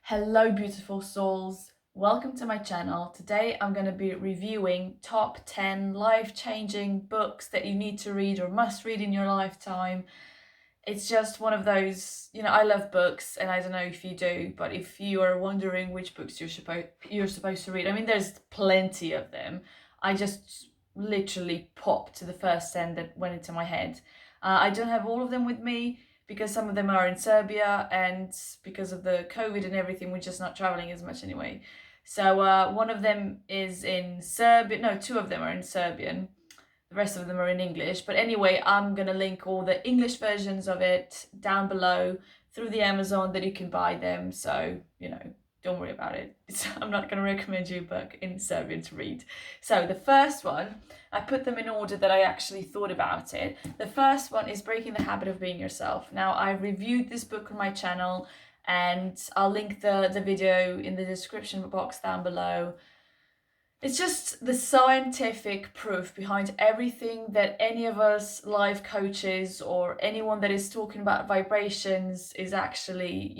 Hello beautiful souls, welcome to my channel. Today I'm going to be reviewing top 10 life-changing books that you need to read or must read in your lifetime. It's just one of those, I love books and I don't know if you do, but if you are wondering which books you're supposed to read, I mean there's plenty of them. I just literally popped to the first 10 that went into my head. I don't have all of them with me, because some of them are in Serbia and because of the COVID and everything, we're just not traveling as much anyway. So one of them is in Serbian, no, two of them are in Serbian. The rest of them are in English. But anyway, I'm going to link all the English versions of it down below through the Amazon that you can buy them. So, don't worry about it. I'm not going to recommend you a book in Serbian to read. So the first one, I put them in order that I actually thought about it. The first one is Breaking the Habit of Being Yourself. Now, I reviewed this book on my channel and I'll link the video in the description box down below. It's just the scientific proof behind everything that any of us life coaches or anyone that is talking about vibrations is actually,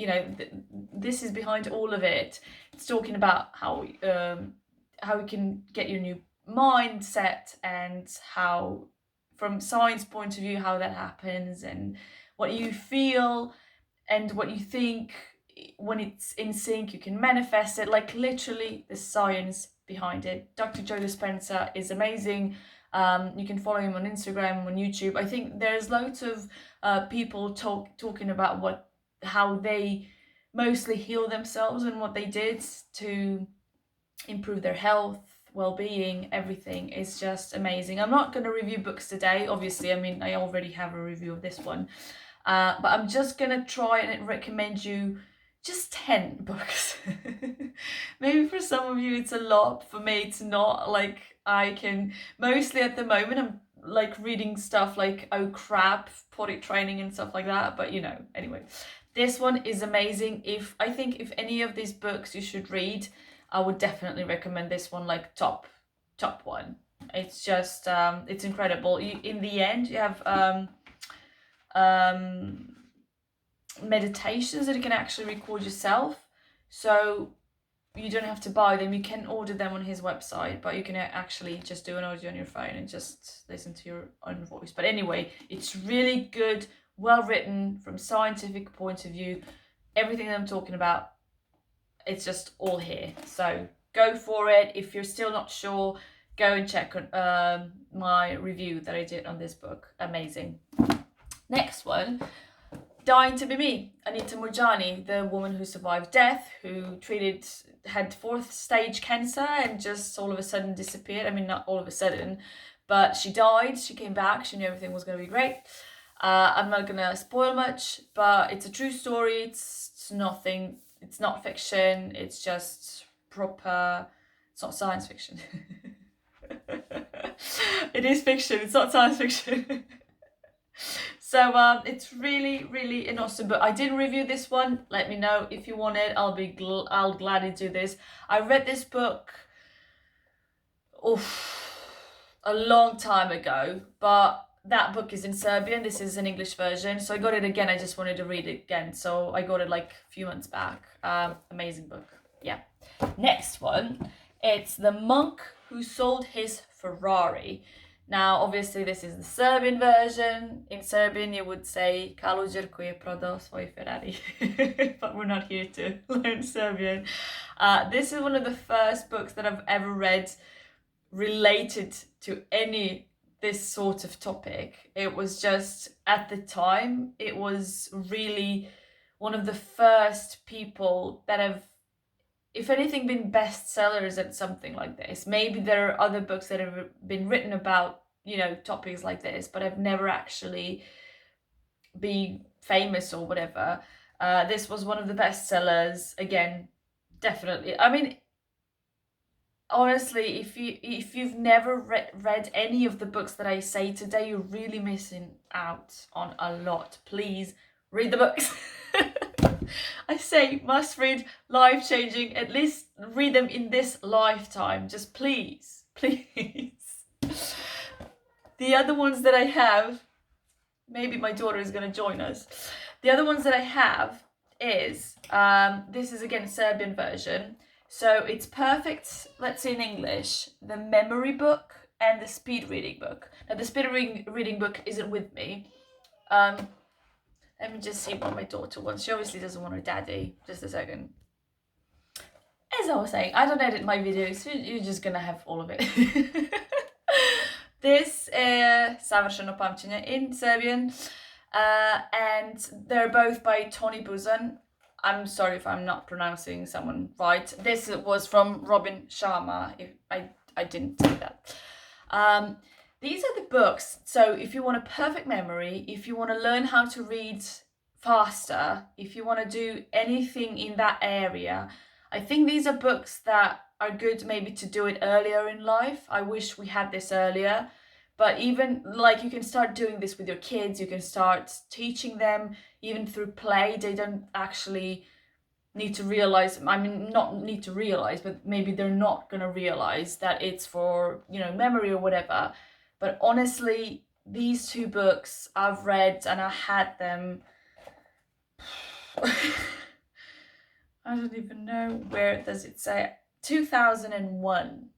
this is behind all of it. It's talking about how we can get your new mindset and how, from science point of view, how that happens and what you feel and what you think. When it's in sync, you can manifest it, like literally the science behind it. Dr. Joe Dispenza is amazing. You can follow him on Instagram, on YouTube. I think there's loads of people talking about how they mostly heal themselves and what they did to improve their health, well-being, everything is just amazing. I'm not going to review books today, obviously. I mean, I already have a review of this one, but I'm just going to try and recommend you just 10 books. Maybe for some of you it's a lot, for me it's not. Like, I can mostly at the moment I'm like reading stuff like oh crap, potty training and stuff like that, but anyway, this one is amazing. I think if any of these books you should read, I would definitely recommend this one, like top one. It's just it's incredible. In the end you have meditations that you can actually record yourself, so you don't have to buy them. You can order them on his website, but you can actually just do an audio on your phone and just listen to your own voice. But anyway, it's really good, well written from scientific point of view. Everything that I'm talking about, it's just all here, so go for it. If you're still not sure, go and check on my review that I did on this book. Amazing. Next one, Dying to Be Me, Anita Moorjani, the woman who survived death, who had 4th stage cancer and just all of a sudden disappeared. I mean, not all of a sudden, but she died, she came back, she knew everything was going to be great. I'm not going to spoil much, but it's a true story. It's not fiction, it's just proper, it's not science fiction. It is fiction, it's not science fiction. So it's really, really an awesome book. I didn't review this one. Let me know if you want it. I'll gladly do this. I read this book a long time ago, but that book is in Serbian. This is an English version, so I got it again. I just wanted to read it again, so I got it like a few months back. Amazing book. Yeah. Next one, it's The Monk Who Sold His Ferrari. Now, obviously, this is the Serbian version. In Serbian, you would say Kaluđer koji je prodao svoj Ferrari. But we're not here to learn Serbian. This is one of the first books that I've ever read related to this sort of topic. It was just, at the time, it was really one of the first people that have, if anything, been bestsellers at something like this. Maybe there are other books that have been written about, topics like this, but have never actually been famous or whatever. This was one of the bestsellers. Again, definitely. I mean, honestly, if you've never read any of the books that I say today, you're really missing out on a lot. Please read the books. I say must read, life-changing, at least read them in this lifetime. Just please. The other ones that I have, maybe my daughter is going to join us. The other ones that I have is, this is again Serbian version. So it's perfect, let's say in English, the memory book and the speed reading book. Now the speed reading book isn't with me. Let me just see what my daughter wants. She obviously doesn't want her daddy. Just a second. As I was saying, I don't edit my videos, so you're just gonna have all of it. This is Savršeno pamćenje in Serbian, and they're both by Tony Buzan. I'm sorry if I'm not pronouncing someone right. This was from Robin Sharma, if I didn't say that. These are the books, so if you want a perfect memory, if you want to learn how to read faster, if you want to do anything in that area, I think these are books that are good maybe to do it earlier in life. I wish we had this earlier, but even like you can start doing this with your kids, you can start teaching them even through play. They don't actually need to realize, I mean, not need to realize, but maybe they're not going to realize that it's for, you know, memory or whatever. But honestly, these two books I've read and I had them, I don't even know, where does it say, 2001.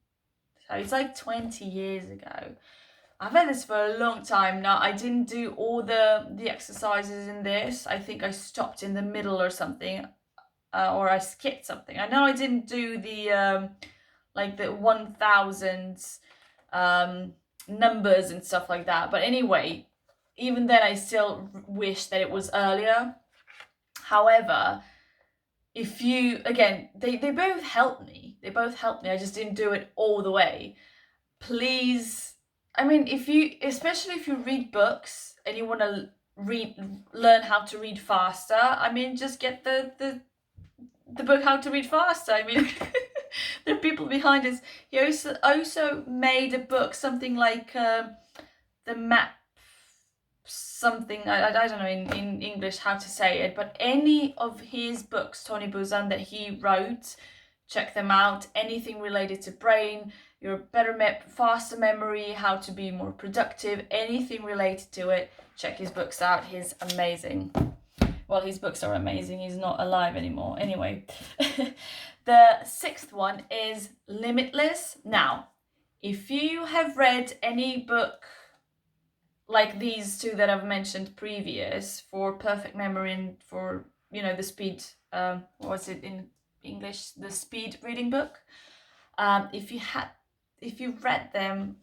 So it's like 20 years ago. I've had this for a long time now. I didn't do all the exercises in this. I think I stopped in the middle or something, or I skipped something. I know I didn't do the like the 1000 numbers and stuff like that. But anyway, even then I still wish that it was earlier. However, if you, again, they both helped me. They both helped me. I just didn't do it all the way. Please, I mean, if you, especially if you read books and you want to learn how to read faster, I mean, just get the book How to Read Faster. I mean, there are people behind this. He also made a book, something like the map, something, I don't know in English how to say it, but any of his books, Tony Buzan, that he wrote, check them out. Anything related to brain, your better faster memory, how to be more productive, anything related to it, check his books out. He's amazing. Well, his books are amazing. He's not alive anymore. Anyway, the sixth one is Limitless. Now, if you have read any book like these two that I've mentioned previous, for perfect memory and for, you know, the speed, what was it in English? The speed reading book. If you've read them,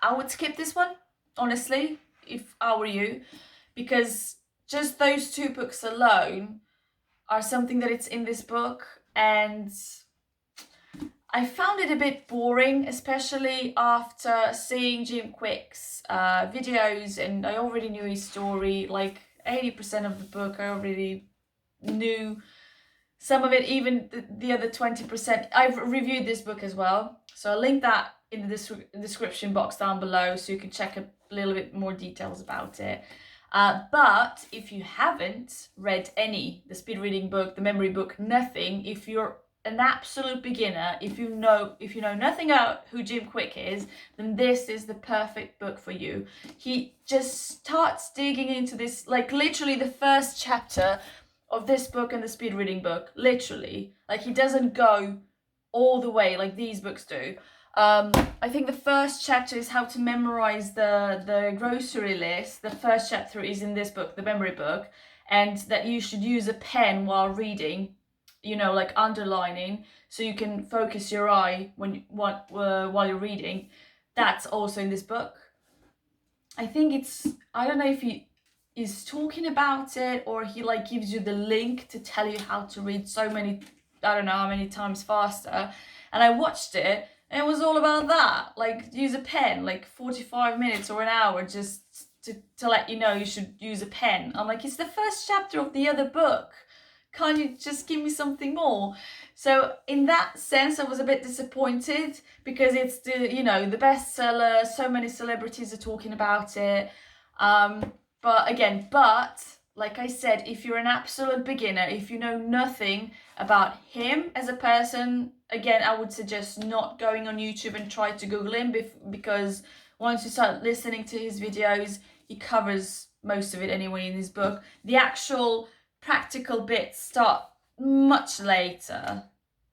I would skip this one, honestly, if I were you, because just those two books alone are something that it's in this book, and I found it a bit boring, especially after seeing Jim Quick's videos, and I already knew his story. Like 80% of the book I already knew. Some of it, even the other 20%. I've reviewed this book as well, so I'll link that in the description box down below so you can check a little bit more details about it. But if you haven't read the speed reading book, the memory book, nothing, if you're an absolute beginner, if you know nothing about who Jim Quick is, then this is the perfect book for you. He just starts digging into this, like literally the first chapter of this book and the speed reading book, literally, like he doesn't go all the way like these books do. I think the first chapter is how to memorize the grocery list. The first chapter is in this book, the memory book, and that you should use a pen while reading, you know, like underlining, so you can focus your eye while you're reading. That's also in this book. I think it's, I don't know if he is talking about it or he like gives you the link to tell you how to read so many, I don't know how many times faster. And I watched it, and it was all about that, like use a pen, like 45 minutes or an hour just to let you know you should use a pen. I'm like, it's the first chapter of the other book. Can't you just give me something more? So in that sense, I was a bit disappointed because it's the, you know, the bestseller. So many celebrities are talking about it. But like I said, if you're an absolute beginner, if you know nothing about him as a person, again, I would suggest not going on YouTube and try to Google him, because once you start listening to his videos, he covers most of it anyway in his book. The actual practical bits start much later.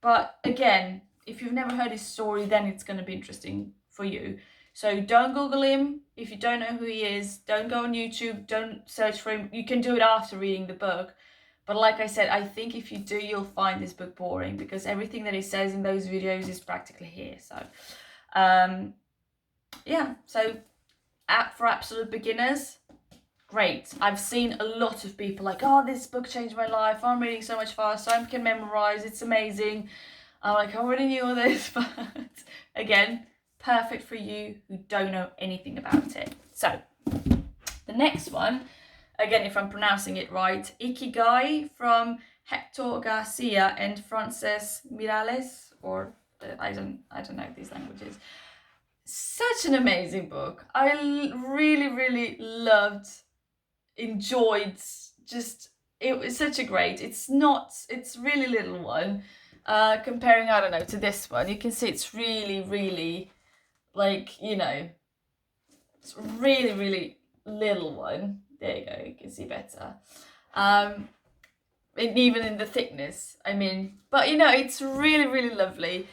But again, if you've never heard his story, then it's going to be interesting for you. So don't Google him if you don't know who he is. Don't go on YouTube. Don't search for him. You can do it after reading the book. But like I said, I think if you do, you'll find this book boring, because everything that he says in those videos is practically here. So, yeah. So, for absolute beginners, great. I've seen a lot of people like, oh, this book changed my life. I'm reading so much faster. I can memorize. It's amazing. I'm like, I already knew all this, but again, perfect for you who don't know anything about it. So, the next one, again, if I'm pronouncing it right, Ikigai from HÉCTOR GARCÍA and FRANCESC MIRALLES, or I don't know these languages. Such an amazing book. I really loved, enjoyed, just, it was such a great, it's really little one. Comparing, I don't know, to this one, you can see it's really like, you know, it's really little one. There you go, you can see better. And even in the thickness, I mean, but you know, it's really lovely.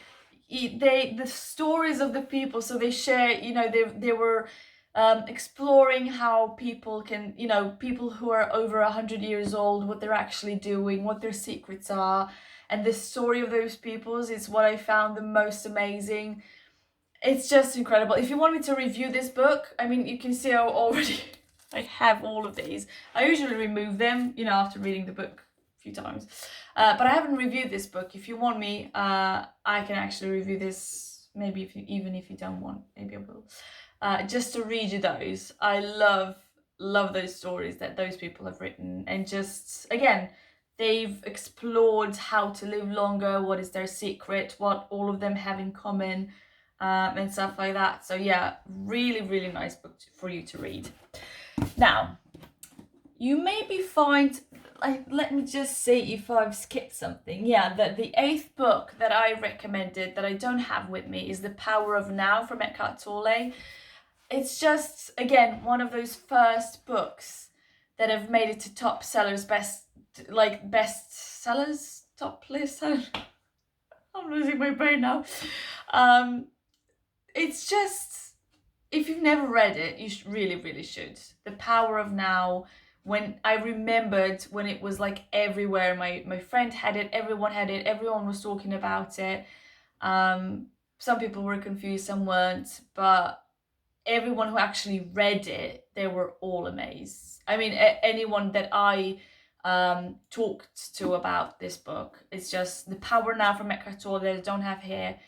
The stories of the people, so they share, you know, they were exploring how people can, you know, people who are over 100 years old, what they're actually doing, what their secrets are. And the story of those peoples is what I found the most amazing. It's just incredible. If you want me to review this book, I mean, you can see I already I have all of these. I usually remove them, you know, after reading the book a few times. But I haven't reviewed this book. If you want me, I can actually review this, maybe even if you don't want, maybe I will. Just to read you those. I love those stories that those people have written. And just, again, they've explored how to live longer, what is their secret, what all of them have in common, and stuff like that. So yeah, really nice book for you to read. Now, you maybe find, like, let me just see if I've skipped something. Yeah, the 8th book that I recommended that I don't have with me is The Power of Now from Eckhart Tolle. It's just, again, one of those first books that have made it to top sellers, best sellers, top list. I'm losing my brain now. It's just, if you've never read it, you really should. The Power of Now. When I remembered when it was like everywhere, my friend had it, everyone had it, everyone was talking about it. Some people were confused, some weren't, but everyone who actually read it, they were all amazed. I mean, anyone that I talked to about this book, it's just The Power Now from Eckhart Tolle that I don't have here.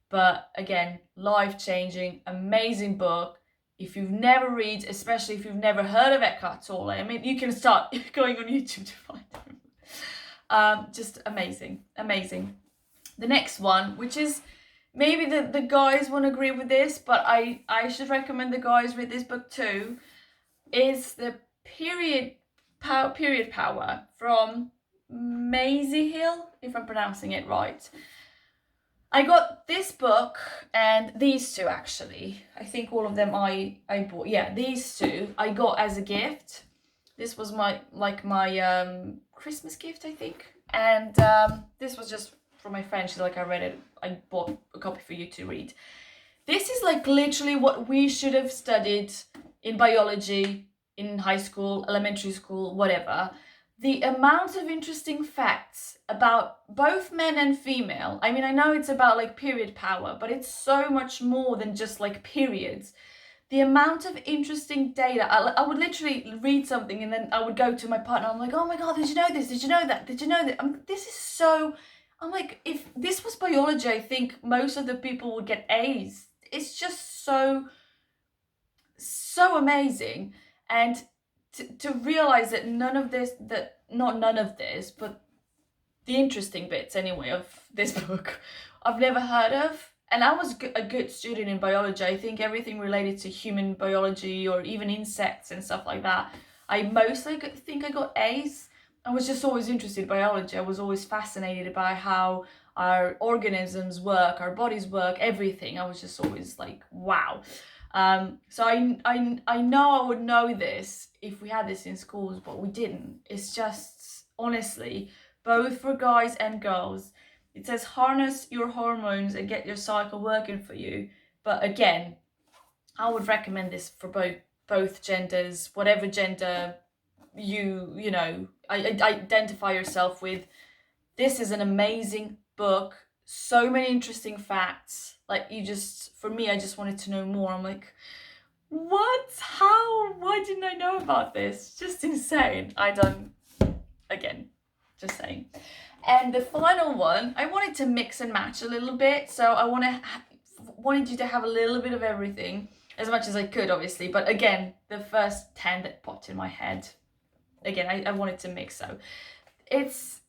But again, life-changing, amazing book. If you've never read, especially if you've never heard of Eckhart Tolle, I mean, you can start going on YouTube to find them. Just amazing. The next one, which is, maybe the guys won't agree with this, but I should recommend the guys read this book too, is The Period Power from MAISIE, if I'm pronouncing it right. I got this book and these two, actually. I think all of them I bought. Yeah, these two I got as a gift. This was my Christmas gift, I think. And this was just from my friend. She's like, I read it. I bought a copy for you to read. This is like literally what we should have studied in biology, in high school, elementary school, whatever. The amount of interesting facts about both men and female. I mean, I know it's about like period power, but it's so much more than just like periods. The amount of interesting data. I would literally read something and then I would go to my partner. I'm like, oh my God, did you know this? Did you know that? Did you know that? This is so, I'm like, if this was biology, I think most of the people would get A's. It's just so amazing. And to realize that not none of this, but the interesting bits anyway of this book, I've never heard of. And I was a good student in biology. I think everything related to human biology or even insects and stuff like that, I mostly think I got A's. I was just always interested in biology. I was always fascinated by how our organisms work, our bodies work, everything. I was just always like, wow. So I know I would know this if we had this in schools, but we didn't. It's just honestly, both for guys and girls. It says harness your hormones and get your cycle working for you. But again, I would recommend this for both genders, whatever gender you know, identify yourself with. This is an amazing book. So many interesting facts. Like, for me, I just wanted to know more. I'm like, what? How? Why didn't I know about this? Just insane. Again, just saying. And the final one, I wanted to mix and match a little bit. So I wanted you to have a little bit of everything, as much as I could, obviously. But again, the first 10 that popped in my head, again, I wanted to mix. So it's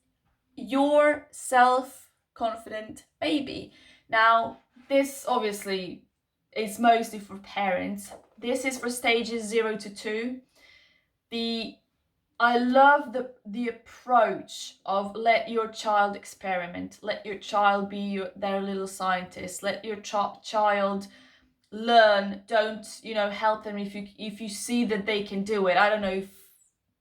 Your Self-Confident Baby. Now, this obviously is mostly for parents. This is for stages 0 to 2. I love the approach of let your child experiment, let your child be their little scientist, let your child learn. Don't, help them if you see that they can do it. I don't know, if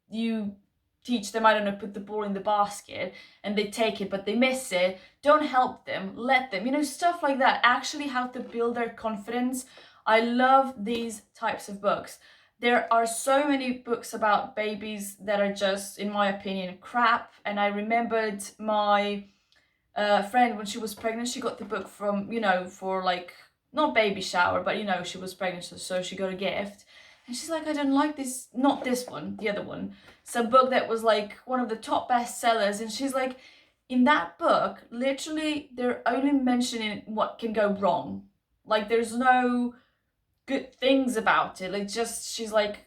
you teach them, I don't know, put the ball in the basket and they take it but they miss it, don't help them, let them, stuff like that. Actually, how to build their confidence. I love these types of books. There are so many books about babies that are just, in my opinion, crap. And I remembered my friend, when she was pregnant, she got the book from, for like, not baby shower, but she was pregnant, so she got a gift. And she's like, I don't like this, not this one, the other one. Some book that was like one of the top bestsellers. And she's like, in that book, literally, they're only mentioning what can go wrong. Like, there's no good things about it. Like, she's like,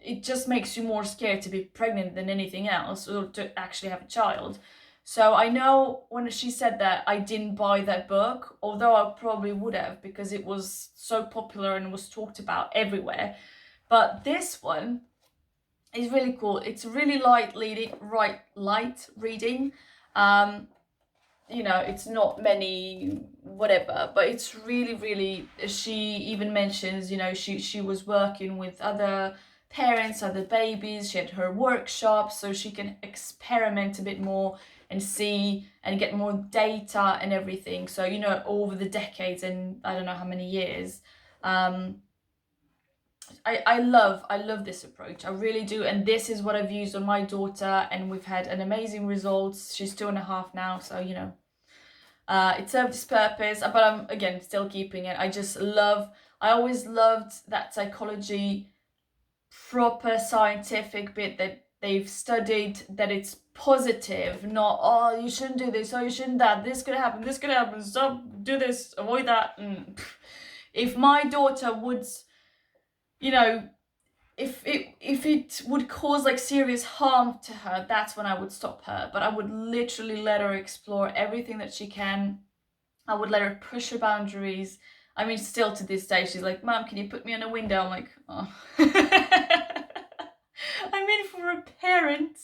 it just makes you more scared to be pregnant than anything else, or to actually have a child. So I know when she said that, I didn't buy that book, although I probably would have, because it was so popular and was talked about everywhere. But this one is really cool. It's really light reading. It's not many whatever, but it's really, really, she even mentions, she was working with other parents, other babies. She had her workshops so she can experiment a bit more and see and get more data and everything. So, over the decades and I don't know how many years, I love this approach. I really do. And this is what I've used on my daughter, and we've had an amazing results. She's 2.5 now, so it served its purpose, but I'm again still keeping it. I always loved that psychology, proper scientific bit that they've studied, that it's positive, not, oh, you shouldn't do this, oh, you shouldn't that, this could happen, stop, do this, avoid that. If my daughter would, if it would cause like serious harm to her, that's when I would stop her. But I would literally let her explore everything that she can. I would let her push her boundaries. I mean, still to this day, she's like, Mom, can you put me on a window? I'm like, oh. I mean, for a parent,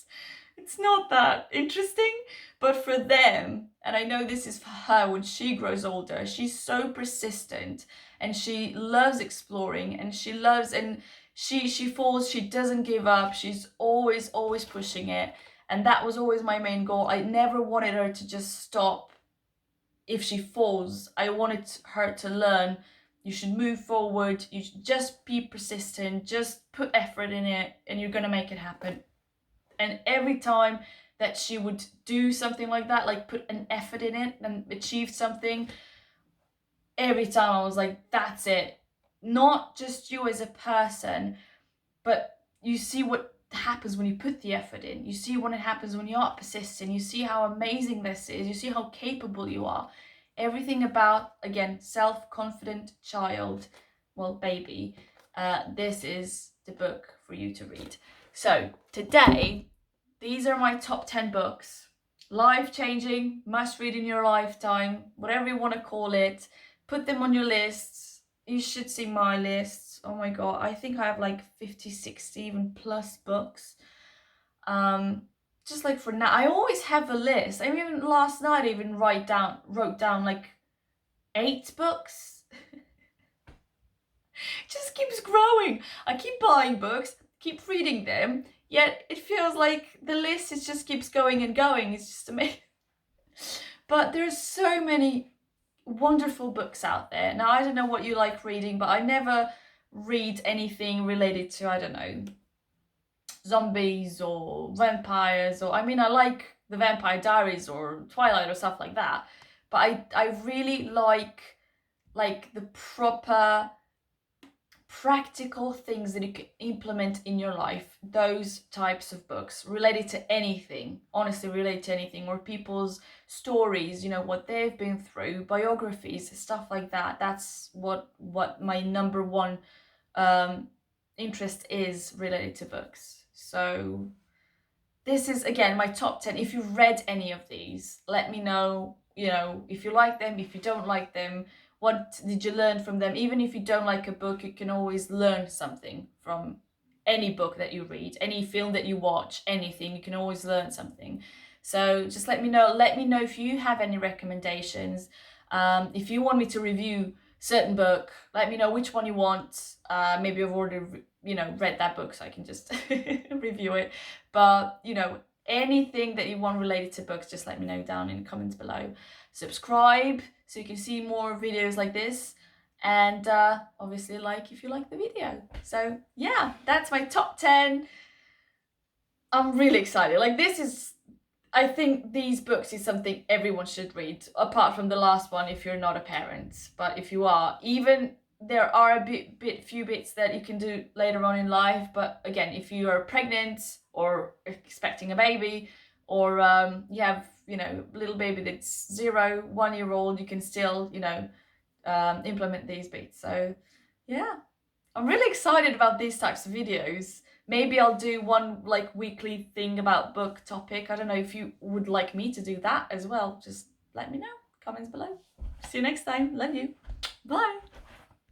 it's not that interesting. But for them, and I know this is for her when she grows older, she's so persistent and she loves exploring, and she loves, and she falls, she doesn't give up. She's always pushing it. And that was always my main goal. I never wanted her to just stop if she falls. I wanted her to learn, you should move forward, you should just be persistent, just put effort in it, and you're gonna make it happen. And every time that she would do something like that, like put an effort in it and achieve something, every time I was like, that's it. Not just you as a person, but you see what happens when you put the effort in. You see what happens when you are persistent. You see how amazing this is. You see how capable you are. Everything about, again, self-confident child, well, baby. This is the book for you to read. So today, these are my top 10 books. Life-changing, must read in your lifetime, whatever you want to call it. Put them on your lists. You should see my lists. Oh my God, I think I have like 50, 60, even plus books. Just like for now, I always have a list. I mean, even last night I even wrote down like 8 books. It just keeps growing. I keep buying books, keep reading them, yet it feels like the list is just keeps going and going. It's just amazing. But there's so many wonderful books out there. Now, I don't know what you like reading, but I never read anything related to, I don't know, zombies or vampires, or I mean, I like the Vampire Diaries or Twilight or stuff like that, but I really like the proper practical things that you can implement in your life. Those types of books related to anything, honestly, related to anything, or people's stories, you know, what they've been through, biographies, stuff like that. That's what my number one interest is related to books. So this is, again, my top 10. If you've read any of these, let me know, you know, if you like them, if you don't like them, what did you learn from them? Even if you don't like a book, you can always learn something from any book that you read, any film that you watch, anything, you can always learn something. So just let me know. Let me know if you have any recommendations. If you want me to review certain book, let me know which one you want. Maybe I've already read that book, so I can just review it. But anything that you want related to books, just let me know down in the comments below. Subscribe so you can see more videos like this, and obviously like if you like the video. So yeah, that's my top 10. I'm really excited. Like, this is, I think these books is something everyone should read, apart from the last one if you're not a parent. But if you are, even there are a few bits that you can do later on in life. But again, if you are pregnant or expecting a baby, or you have, a little baby that's 0, 1 year old, you can still, implement these bits. So yeah, I'm really excited about these types of videos. Maybe I'll do one like weekly thing about book topic. I don't know if you would like me to do that as well. Just let me know. Comments below. See you next time. Love you. Bye.